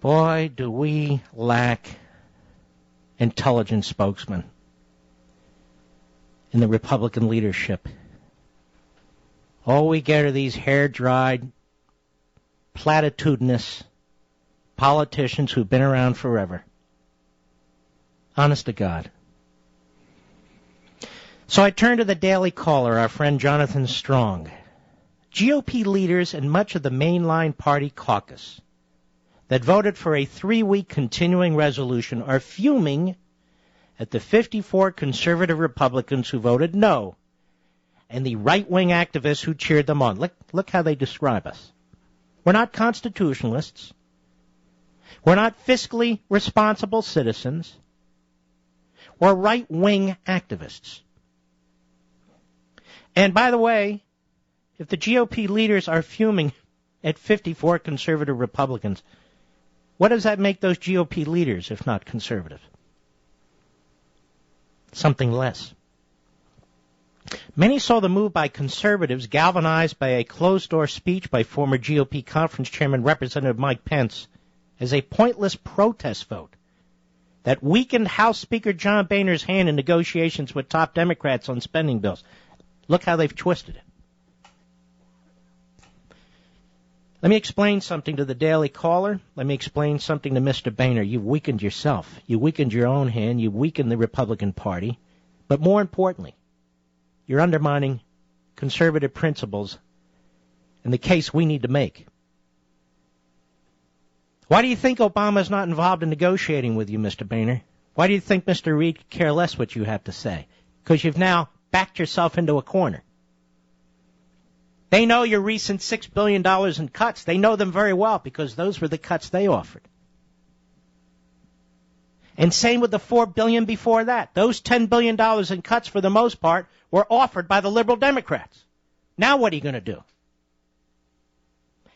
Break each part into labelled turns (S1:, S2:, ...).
S1: Boy, do we lack intelligent spokesmen in the Republican leadership. All we get are these hair-dried, platitudinous politicians who've been around forever. Honest to God. So I turn to the Daily Caller, our friend Jonathan Strong. GOP leaders and much of the mainline party caucus that voted for a 3-week continuing resolution are fuming at the 54 conservative Republicans who voted no and the right-wing activists who cheered them on. Look how they describe us. We're not constitutionalists. We're not fiscally responsible citizens. We're right-wing activists. And by the way, if the GOP leaders are fuming at 54 conservative Republicans, what does that make those GOP leaders if not conservative? Something less. Many saw the move by conservatives galvanized by a closed-door speech by former GOP conference chairman Representative Mike Pence as a pointless protest vote that weakened House Speaker John Boehner's hand in negotiations with top Democrats on spending bills. Look how they've twisted it. Let me explain something to the Daily Caller. Let me explain something to Mr. Boehner. You've weakened yourself. You weakened your own hand. You weakened the Republican Party. But more importantly, you're undermining conservative principles in the case we need to make. Why do you think Obama's not involved in negotiating with you, Mr. Boehner? Why do you think Mr. Reid could care less what you have to say? Because you've now backed yourself into a corner. They know your recent $6 billion in cuts. They know them very well because those were the cuts they offered. And same with the $4 billion before that. Those $10 billion in cuts, for the most part, were offered by the liberal Democrats. Now what are you going to do?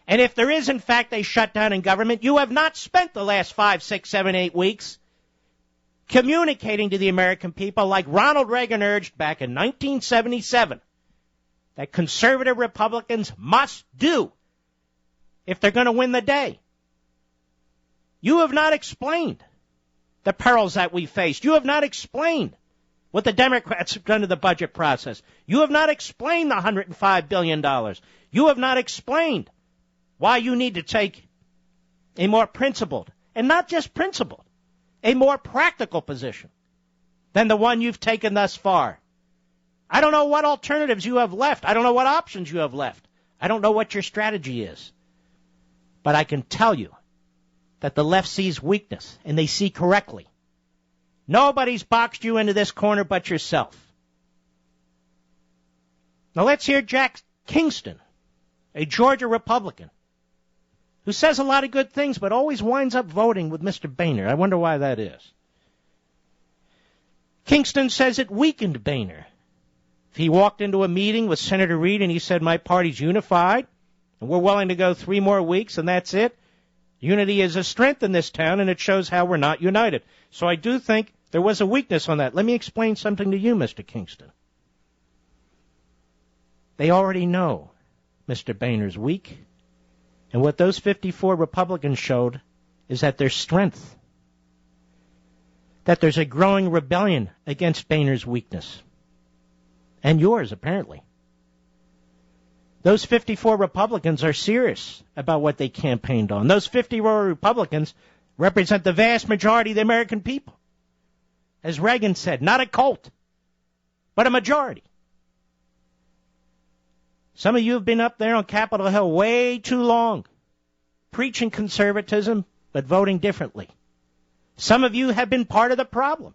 S1: And if there is, in fact, a shutdown in government, you have not spent the last 5, 6, 7, 8 weeks communicating to the American people like Ronald Reagan urged back in 1977 that conservative Republicans must do if they're going to win the day. You have not explained the perils that we faced. You have not explained what the Democrats have done to the budget process. You have not explained the $105 billion. You have not explained why you need to take a more principled, and not just principled, a more practical position than the one you've taken thus far. I don't know what alternatives you have left. I don't know what options you have left. I don't know what your strategy is. But I can tell you that the left sees weakness, and they see correctly. Nobody's boxed you into this corner but yourself. Now let's hear Jack Kingston, a Georgia Republican, who says a lot of good things but always winds up voting with Mr. Boehner. I wonder why that is. Kingston says it weakened Boehner. If he walked into a meeting with Senator Reid and he said, my party's unified, and we're willing to go 3 more weeks, and that's it, unity is a strength in this town, and it shows how we're not united. So I do think there was a weakness on that. Let me explain something to you, Mr. Kingston. They already know Mr. Boehner's weak, and what those 54 Republicans showed is that there's strength, that there's a growing rebellion against Boehner's weakness. And yours, apparently. Those 54 Republicans are serious about what they campaigned on. Those 54 Republicans represent the vast majority of the American people. As Reagan said, not a cult, but a majority. Some of you have been up there on Capitol Hill way too long, preaching conservatism, but voting differently. Some of you have been part of the problem.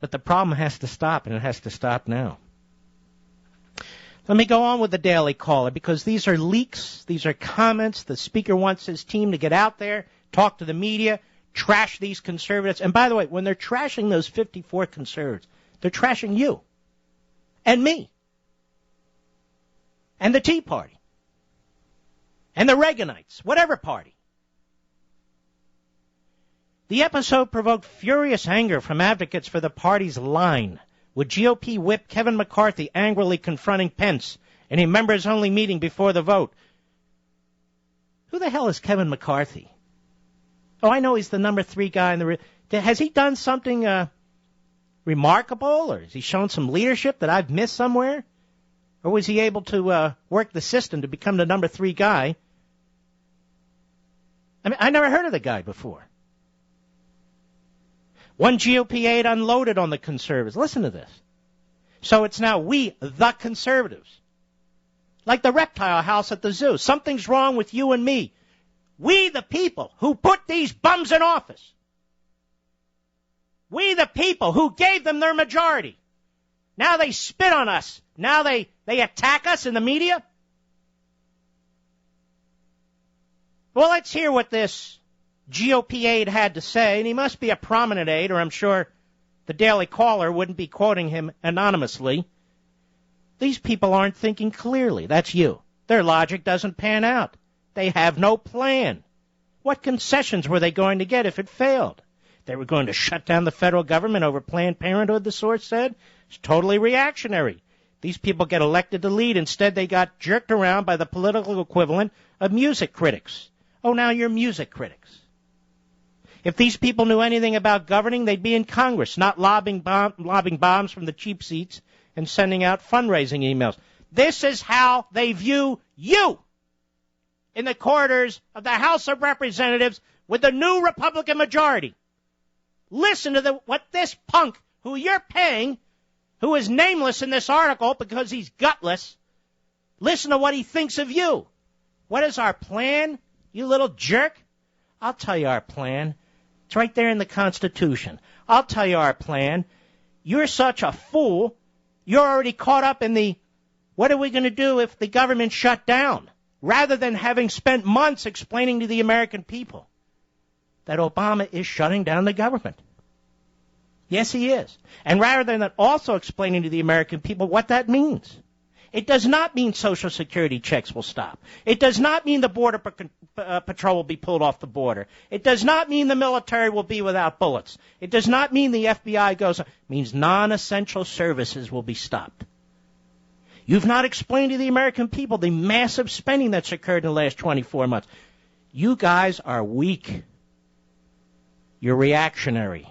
S1: But the problem has to stop, and it has to stop now. Let me go on with the Daily Caller, because these are leaks, these are comments. The speaker wants his team to get out there, talk to the media, trash these conservatives. And by the way, when they're trashing those 54 conservatives, they're trashing you and me and the Tea Party and the Reaganites, whatever party. The episode provoked furious anger from advocates for the party's line, with GOP whip Kevin McCarthy angrily confronting Pence in a members-only meeting before the vote, Who the hell is Kevin McCarthy? Oh, I know he's the number 3 guy in the... Has he done something remarkable, or has he shown some leadership that I've missed somewhere? Or was he able to work the system to become the number 3 guy? I mean, I never heard of the guy before. One GOP aide unloaded on the conservatives. Listen to this. So it's now we, the conservatives. Like the reptile house at the zoo. Something's wrong with you and me. We, the people who put these bums in office. We, the people who gave them their majority. Now they spit on us. Now they attack us in the media. Well, let's hear what this GOP aide had to say. And he must be a prominent aide, or I'm sure the Daily Caller wouldn't be quoting him anonymously. These people aren't thinking clearly. That's you. Their logic doesn't pan out. They have no plan. What concessions were they going to get if it failed? They were going to shut down the federal government over Planned Parenthood, the source said. It's totally reactionary. These people get elected to lead. Instead, they got jerked around by the political equivalent of music critics. Oh, now you're music critics. If these people knew anything about governing, they'd be in Congress, not lobbing bombs from the cheap seats and sending out fundraising emails. This is how they view you in the corridors of the House of Representatives with the new Republican majority. Listen to what this punk, who you're paying, who is nameless in this article because he's gutless, listen to what he thinks of you. What is our plan, you little jerk? I'll tell you our plan. It's right there in the Constitution. I'll tell you our plan. You're such a fool. You're already caught up in the, what are we going to do if the government shut down? Rather than having spent months explaining to the American people that Obama is shutting down the government. Yes, he is. And rather than also explaining to the American people what that means. It does not mean Social Security checks will stop. It does not mean the Border Patrol will be pulled off the border. It does not mean the military will be without bullets. It does not mean the FBI goes on. It means non-essential services will be stopped. You've not explained to the American people the massive spending that's occurred in the last 24 months. You guys are weak. You're reactionary.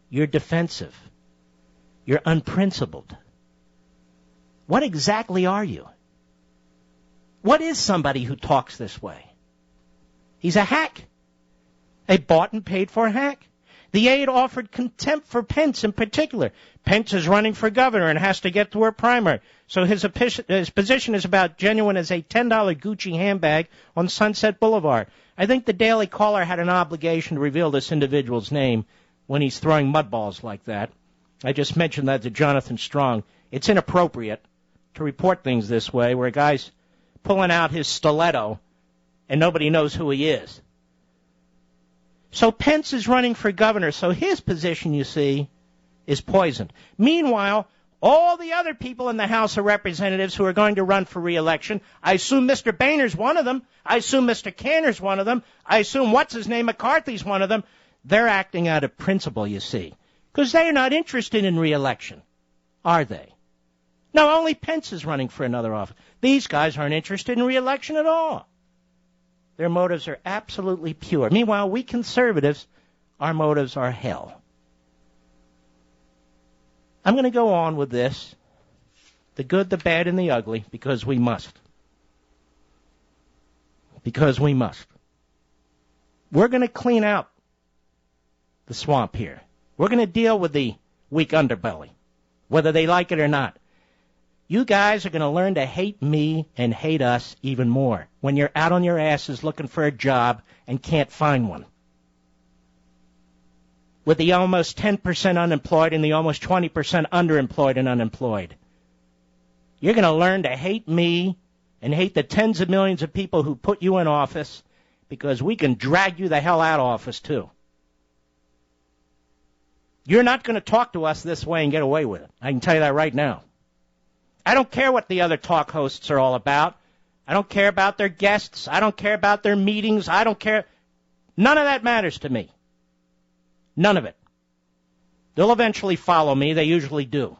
S1: You're defensive. You're unprincipled. What exactly are you? What is somebody who talks this way? He's a hack. A bought and paid for hack. The aide offered contempt for Pence in particular. Pence is running for governor and has to get to her primary. So his position is about genuine as a $10 Gucci handbag on Sunset Boulevard. I think the Daily Caller had an obligation to reveal this individual's name when he's throwing mud balls like that. I just mentioned that to Jonathan Strong. It's inappropriate to report things this way where a guy's pulling out his stiletto and nobody knows who he is. So Pence is running for governor, so his position, you see, is poisoned. Meanwhile, all the other people in the House of Representatives who are going to run for re-election, I assume Mr. Boehner's one of them, I assume Mr. Cantor's one of them, I assume what's-his-name McCarthy's one of them, they're acting out of principle, you see, because they're not interested in re-election, are they? No, only Pence is running for another office. These guys aren't interested in re-election at all. Their motives are absolutely pure. Meanwhile, we conservatives, our motives are hell. I'm going to go on with this, the good, the bad, and the ugly, because we must. Because we must. We're going to clean out the swamp here. We're going to deal with the weak underbelly, whether they like it or not. You guys are going to learn to hate me and hate us even more when you're out on your asses looking for a job and can't find one. With the almost 10% unemployed and the almost 20% underemployed and unemployed. You're going to learn to hate me and hate the tens of millions of people who put you in office because we can drag you the hell out of office too. You're not going to talk to us this way and get away with it. I can tell you that right now. I don't care what the other talk hosts are all about. I don't care about their guests. I don't care about their meetings. I don't care. None of that matters to me. None of it. They'll eventually follow me. They usually do.